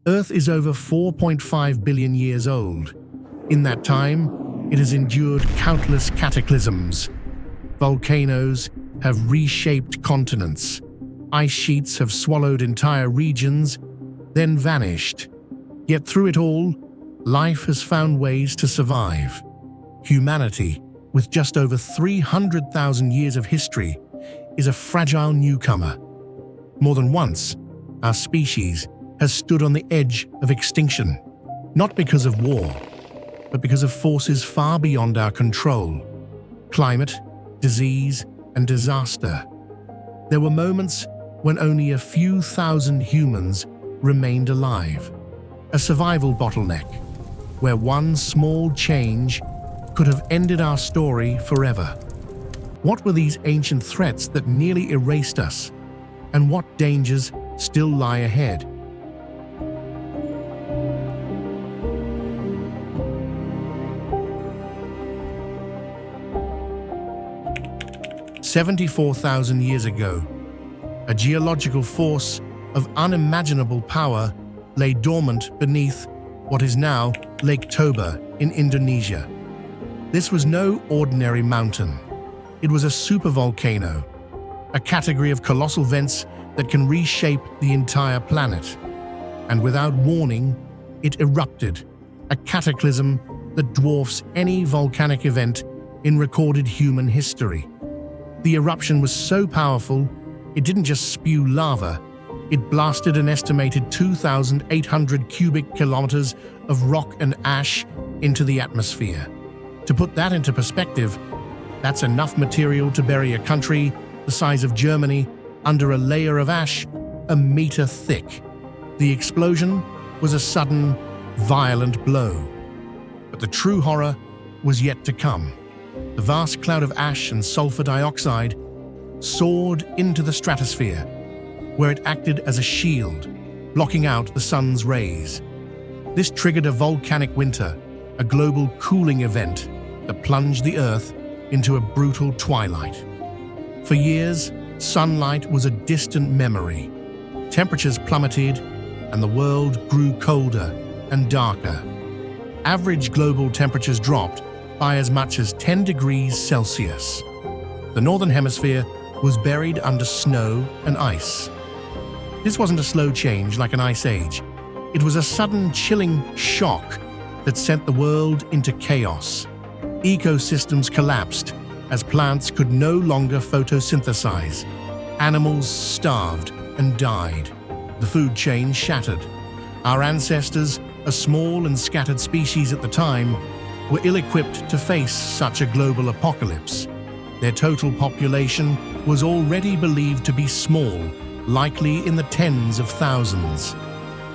Earth is over 4.5 billion years old. In that time, it has endured countless cataclysms. Volcanoes have reshaped continents. Ice sheets have swallowed entire regions, then vanished. Yet through it all, life has found ways to survive. Humanity, with just over 300,000 years of history, is a fragile newcomer. More than once, our species has stood on the edge of extinction, not because of war, but because of forces far beyond our control. Climate, disease, and disaster. There were moments when only a few thousand humans remained alive. A survival bottleneck, where one small change could have ended our story forever. What were these ancient threats that nearly erased us, and what dangers still lie ahead? 74,000 years ago, a geological force of unimaginable power lay dormant beneath what is now Lake Toba in Indonesia. This was no ordinary mountain. It was a supervolcano, a category of colossal vents that can reshape the entire planet. And without warning, it erupted, a cataclysm that dwarfs any volcanic event in recorded human history. The eruption was so powerful, it didn't just spew lava, it blasted an estimated 2,800 cubic kilometers of rock and ash into the atmosphere. To put that into perspective, that's enough material to bury a country the size of Germany under a layer of ash a meter thick. The explosion was a sudden, violent blow. But the true horror was yet to come. The vast cloud of ash and sulfur dioxide soared into the stratosphere, where it acted as a shield, blocking out the sun's rays. This triggered a volcanic winter, a global cooling event that plunged the Earth into a brutal twilight. For years, sunlight was a distant memory. Temperatures plummeted, and the world grew colder and darker. Average global temperatures dropped by as much as 10 degrees Celsius. The northern hemisphere was buried under snow and ice. This wasn't a slow change like an ice age. It was a sudden, chilling shock that sent the world into chaos. Ecosystems collapsed as plants could no longer photosynthesize. Animals starved and died. The food chain shattered. Our ancestors, a small and scattered species at the time, were ill-equipped to face such a global apocalypse. Their total population was already believed to be small, likely in the tens of thousands.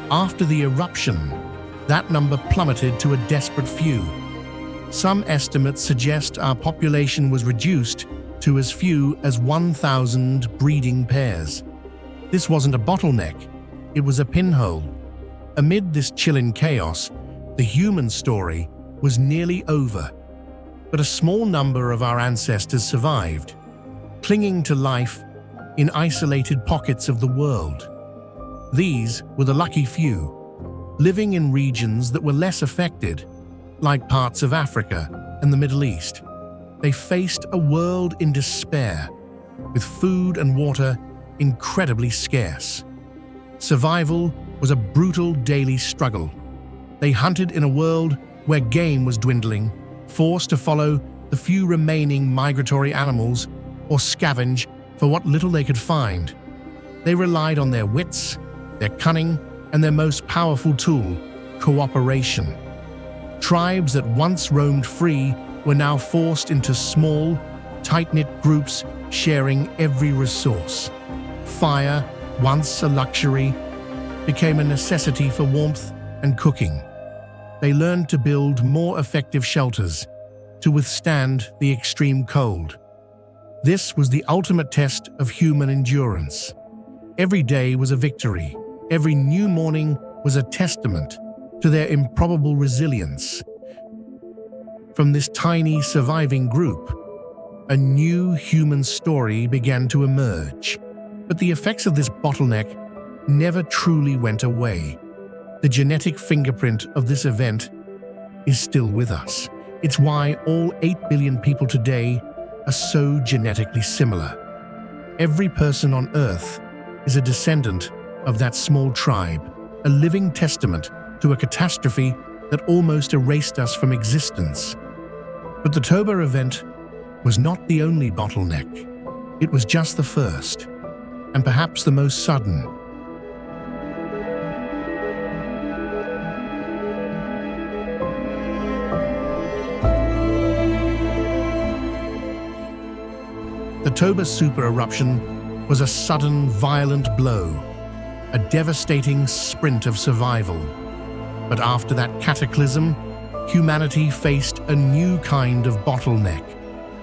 After the eruption, that number plummeted to a desperate few. Some estimates suggest our population was reduced to as few as 1,000 breeding pairs. This wasn't a bottleneck, it was a pinhole. Amid this chilling chaos, the human story was nearly over. But a small number of our ancestors survived, clinging to life in isolated pockets of the world. These were the lucky few, living in regions that were less affected, like parts of Africa and the Middle East. They faced a world in despair, with food and water incredibly scarce. Survival was a brutal daily struggle. They hunted in a world where game was dwindling, forced to follow the few remaining migratory animals or scavenge for what little they could find. They relied on their wits, their cunning, and their most powerful tool, cooperation. Tribes that once roamed free were now forced into small, tight-knit groups sharing every resource. Fire, once a luxury, became a necessity for warmth and cooking. They learned to build more effective shelters to withstand the extreme cold. This was the ultimate test of human endurance. Every day was a victory. Every new morning was a testament to their improbable resilience. From this tiny surviving group, a new human story began to emerge. But the effects of this bottleneck never truly went away. The genetic fingerprint of this event is still with us. It's why all 8 billion people today are so genetically similar. Every person on Earth is a descendant of that small tribe, a living testament to a catastrophe that almost erased us from existence. But the Toba event was not the only bottleneck. It was just the first, and perhaps the most sudden. The Toba super eruption was a sudden, violent blow, a devastating sprint of survival. But after that cataclysm, humanity faced a new kind of bottleneck,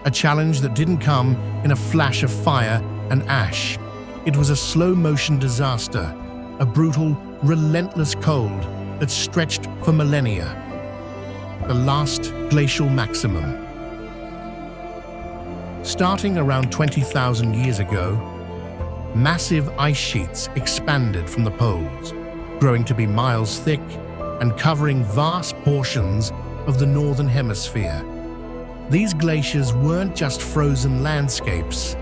a challenge that didn't come in a flash of fire and ash. It was a slow-motion disaster, a brutal, relentless cold that stretched for millennia. The last glacial maximum. Starting around 20,000 years ago, massive ice sheets expanded from the poles, growing to be miles thick and covering vast portions of the northern hemisphere. These glaciers weren't just frozen landscapes,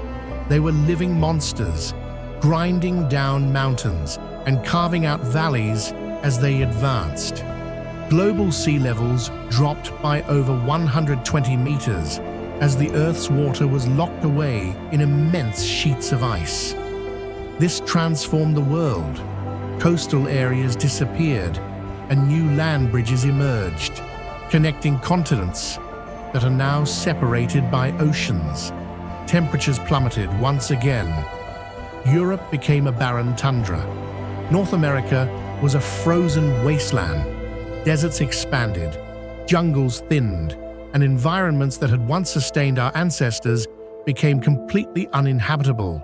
they were living monsters, grinding down mountains and carving out valleys as they advanced. Global sea levels dropped by over 120 meters as the Earth's water was locked away in immense sheets of ice. This transformed the world. Coastal areas disappeared, and new land bridges emerged, connecting continents that are now separated by oceans. Temperatures plummeted once again. Europe became a barren tundra. North America was a frozen wasteland. Deserts expanded, jungles thinned, and environments that had once sustained our ancestors became completely uninhabitable.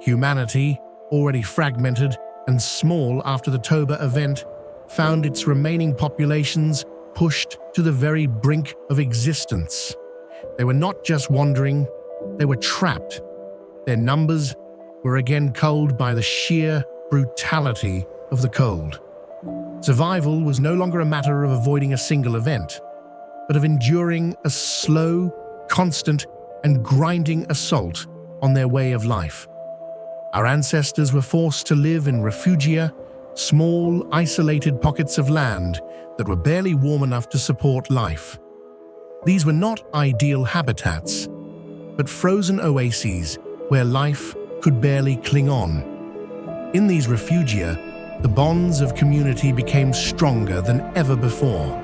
Humanity, already fragmented and small after the Toba event, found its remaining populations pushed to the very brink of existence. They were not just wandering, they were trapped. Their numbers were again culled by the sheer brutality of the cold. Survival was no longer a matter of avoiding a single event, but of enduring a slow, constant, and grinding assault on their way of life. Our ancestors were forced to live in refugia, small, isolated pockets of land that were barely warm enough to support life. These were not ideal habitats, but frozen oases where life could barely cling on. In these refugia, the bonds of community became stronger than ever before.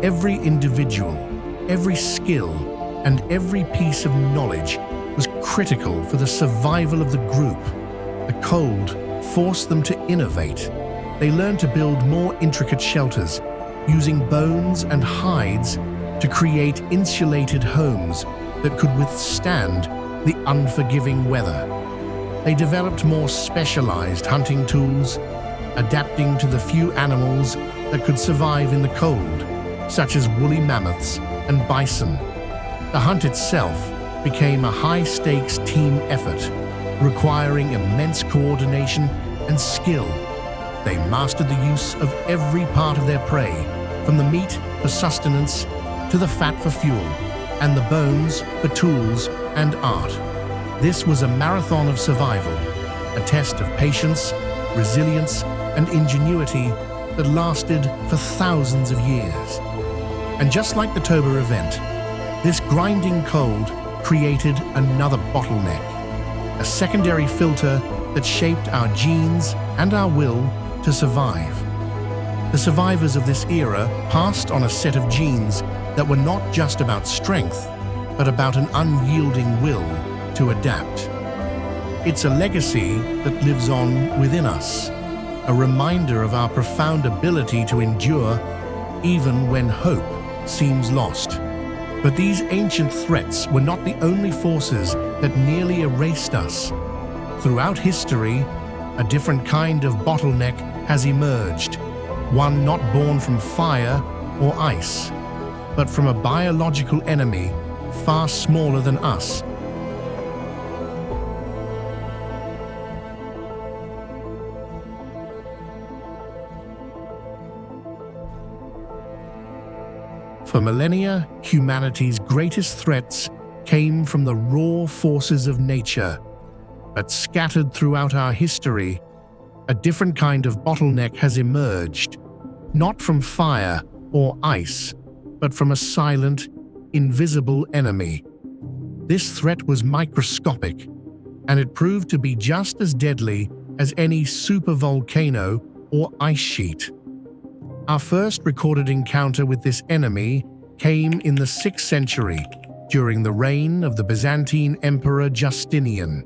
Every individual, every skill, and every piece of knowledge was critical for the survival of the group. The cold forced them to innovate. They learned to build more intricate shelters, using bones and hides to create insulated homes that could withstand the unforgiving weather. They developed more specialized hunting tools, adapting to the few animals that could survive in the cold, such as woolly mammoths and bison. The hunt itself became a high-stakes team effort, requiring immense coordination and skill. They mastered the use of every part of their prey, from the meat for sustenance to the fat for fuel, and the bones for tools and art. This was a marathon of survival, a test of patience, resilience, and ingenuity that lasted for thousands of years. And just like the Toba event, this grinding cold created another bottleneck, a secondary filter that shaped our genes and our will to survive. The survivors of this era passed on a set of genes that were not just about strength, but about an unyielding will to adapt. It's a legacy that lives on within us, a reminder of our profound ability to endure even when hope seems lost. But these ancient threats were not the only forces that nearly erased us. Throughout history, a different kind of bottleneck has emerged, one not born from fire or ice, but from a biological enemy far smaller than us. For millennia, humanity's greatest threats came from the raw forces of nature. But scattered throughout our history, a different kind of bottleneck has emerged, not from fire or ice, but from a silent, invisible enemy. This threat was microscopic, and it proved to be just as deadly as any supervolcano or ice sheet. Our first recorded encounter with this enemy came in the 6th century, during the reign of the Byzantine Emperor Justinian.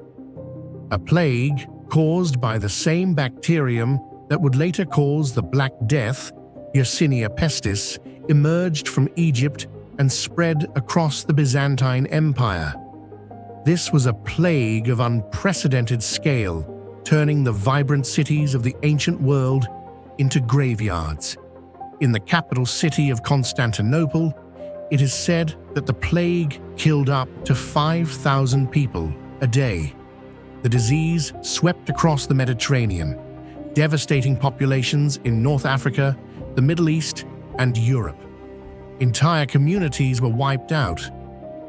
A plague caused by the same bacterium that would later cause the Black Death, Yersinia pestis, emerged from Egypt and spread across the Byzantine Empire. This was a plague of unprecedented scale, turning the vibrant cities of the ancient world into graveyards. In the capital city of Constantinople, it is said that the plague killed up to 5,000 people a day. The disease swept across the Mediterranean, devastating populations in North Africa, the Middle East, and Europe. Entire communities were wiped out.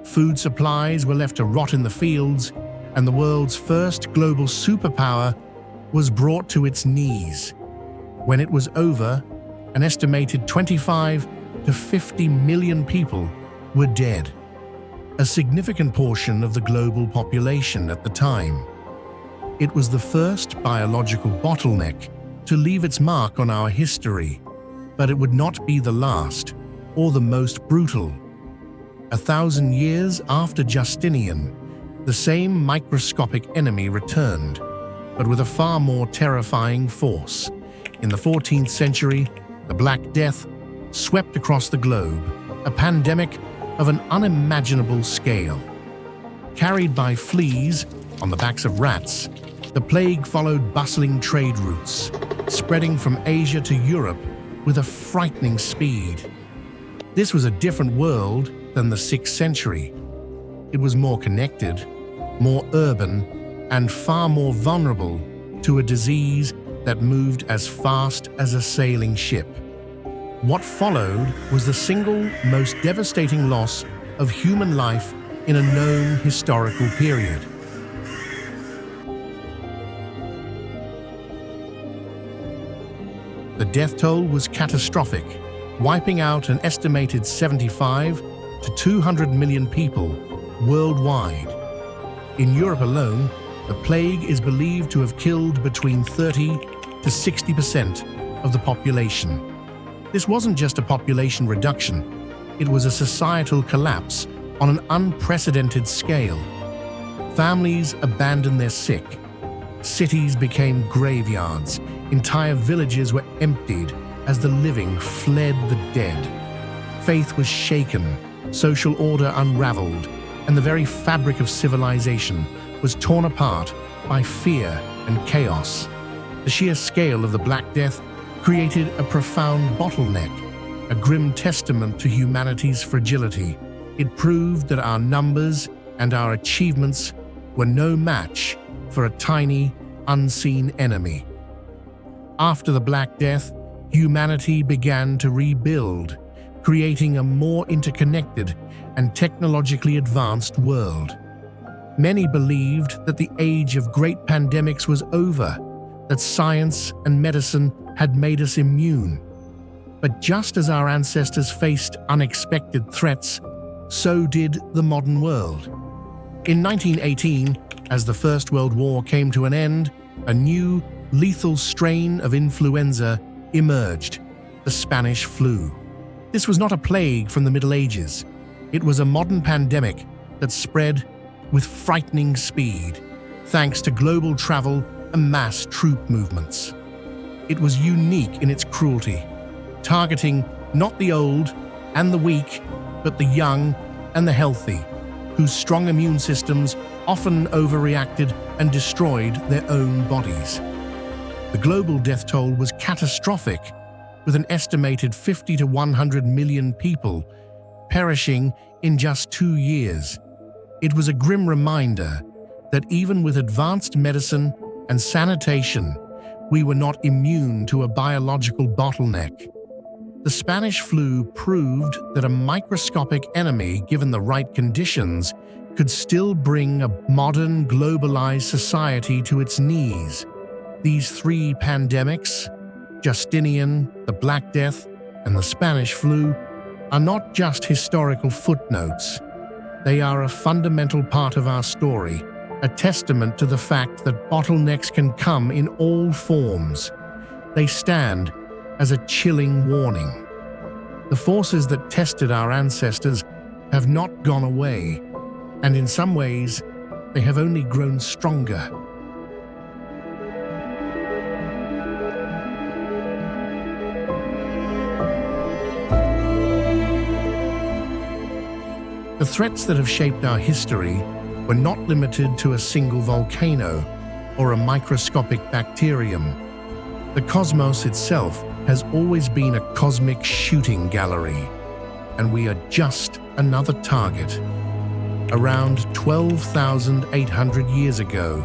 Food supplies were left to rot in the fields, and the world's first global superpower was brought to its knees. When it was over, an estimated 25 to 50 million people were dead, a significant portion of the global population at the time. It was the first biological bottleneck to leave its mark on our history, but it would not be the last or the most brutal. 1,000 years after Justinian, the same microscopic enemy returned, but with a far more terrifying force. In the 14th century, the Black Death swept across the globe, a pandemic of an unimaginable scale. Carried by fleas on the backs of rats, the plague followed bustling trade routes, spreading from Asia to Europe with a frightening speed. This was a different world than the 6th century. It was more connected, more urban, and far more vulnerable to a disease that moved as fast as a sailing ship. What followed was the single most devastating loss of human life in a known historical period. The death toll was catastrophic, wiping out an estimated 75 to 200 million people worldwide. In Europe alone, the plague is believed to have killed between 30 to 60% of the population. This wasn't just a population reduction, it was a societal collapse on an unprecedented scale. Families abandoned their sick. Cities became graveyards. Entire villages were emptied as the living fled the dead. Faith was shaken, social order unraveled, and the very fabric of civilization was torn apart by fear and chaos. The sheer scale of the Black Death created a profound bottleneck, a grim testament to humanity's fragility. It proved that our numbers and our achievements were no match for a tiny, unseen enemy. After the Black Death, humanity began to rebuild, creating a more interconnected and technologically advanced world. Many believed that the age of great pandemics was over, that science and medicine had made us immune. But just as our ancestors faced unexpected threats, so did the modern world. In 1918, as the First World War came to an end, a new, lethal strain of influenza emerged, the Spanish flu. This was not a plague from the Middle Ages. It was a modern pandemic that spread with frightening speed, thanks to global travel and mass troop movements. It was unique in its cruelty, targeting not the old and the weak, but the young and the healthy, whose strong immune systems often overreacted and destroyed their own bodies. The global death toll was catastrophic, with an estimated 50 to 100 million people perishing in just 2 years. It was a grim reminder that even with advanced medicine and sanitation, we were not immune to a biological bottleneck. The Spanish flu proved that a microscopic enemy, given the right conditions, could still bring a modern, globalized society to its knees. These three pandemics, Justinian, the Black Death, and the Spanish flu, are not just historical footnotes. They are a fundamental part of our story, a testament to the fact that bottlenecks can come in all forms. They stand as a chilling warning. The forces that tested our ancestors have not gone away, and in some ways, they have only grown stronger. The threats that have shaped our history were not limited to a single volcano or a microscopic bacterium. The cosmos itself has always been a cosmic shooting gallery, and we are just another target. Around 12,800 years ago,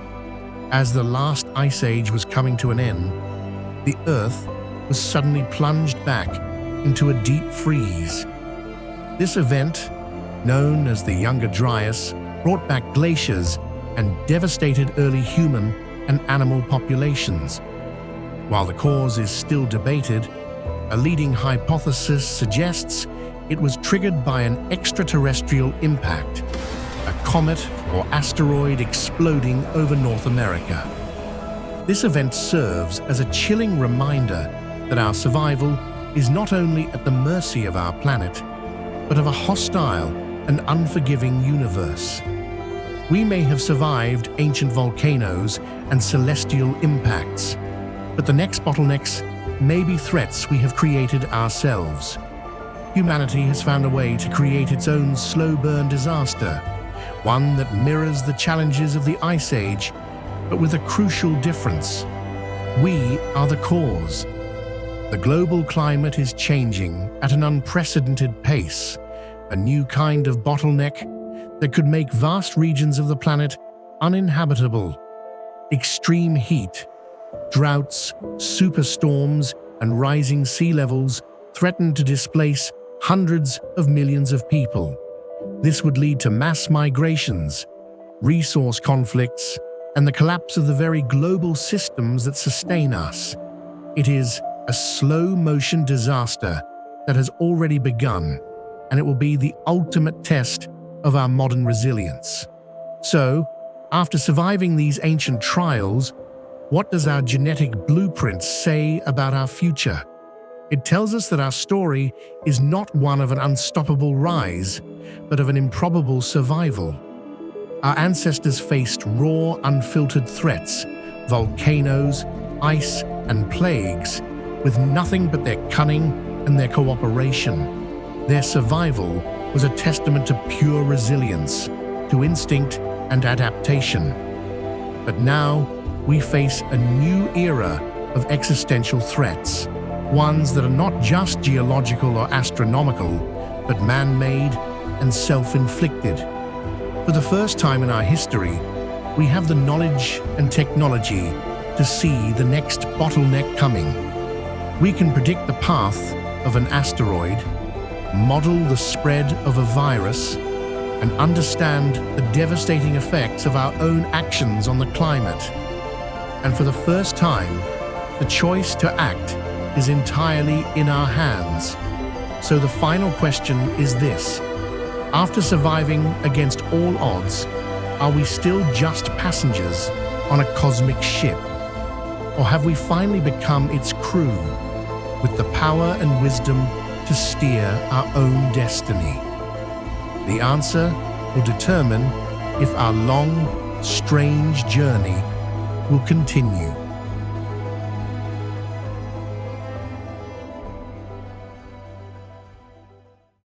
as the last ice age was coming to an end, the Earth was suddenly plunged back into a deep freeze. This event, known as the Younger Dryas, brought back glaciers and devastated early human and animal populations. While the cause is still debated, a leading hypothesis suggests it was triggered by an extraterrestrial impact, a comet or asteroid exploding over North America. This event serves as a chilling reminder that our survival is not only at the mercy of our planet, but of a hostile and unforgiving universe. We may have survived ancient volcanoes and celestial impacts, but the next bottlenecks may be threats we have created ourselves. Humanity has found a way to create its own slow-burn disaster, one that mirrors the challenges of the Ice Age, but with a crucial difference. We are the cause. The global climate is changing at an unprecedented pace, a new kind of bottleneck that could make vast regions of the planet uninhabitable. Extreme heat, droughts, superstorms, and rising sea levels threaten to displace hundreds of millions of people. This would lead to mass migrations, resource conflicts, and the collapse of the very global systems that sustain us. It is a slow-motion disaster that has already begun, and it will be the ultimate test of our modern resilience. So, after surviving these ancient trials, what does our genetic blueprint say about our future? It tells us that our story is not one of an unstoppable rise, but of an improbable survival. Our ancestors faced raw, unfiltered threats, volcanoes, ice, and plagues, with nothing but their cunning and their cooperation. Their survival was a testament to pure resilience, to instinct and adaptation. But now, we face a new era of existential threats, ones that are not just geological or astronomical, but man-made and self-inflicted. For the first time in our history, we have the knowledge and technology to see the next bottleneck coming. We can predict the path of an asteroid, model the spread of a virus, and understand the devastating effects of our own actions on the climate. And for the first time, the choice to act is entirely in our hands. So the final question is this: after surviving against all odds, are we still just passengers on a cosmic ship? Or have we finally become its crew, with the power and wisdom to steer our own destiny? The answer will determine if our long, strange journey will continue.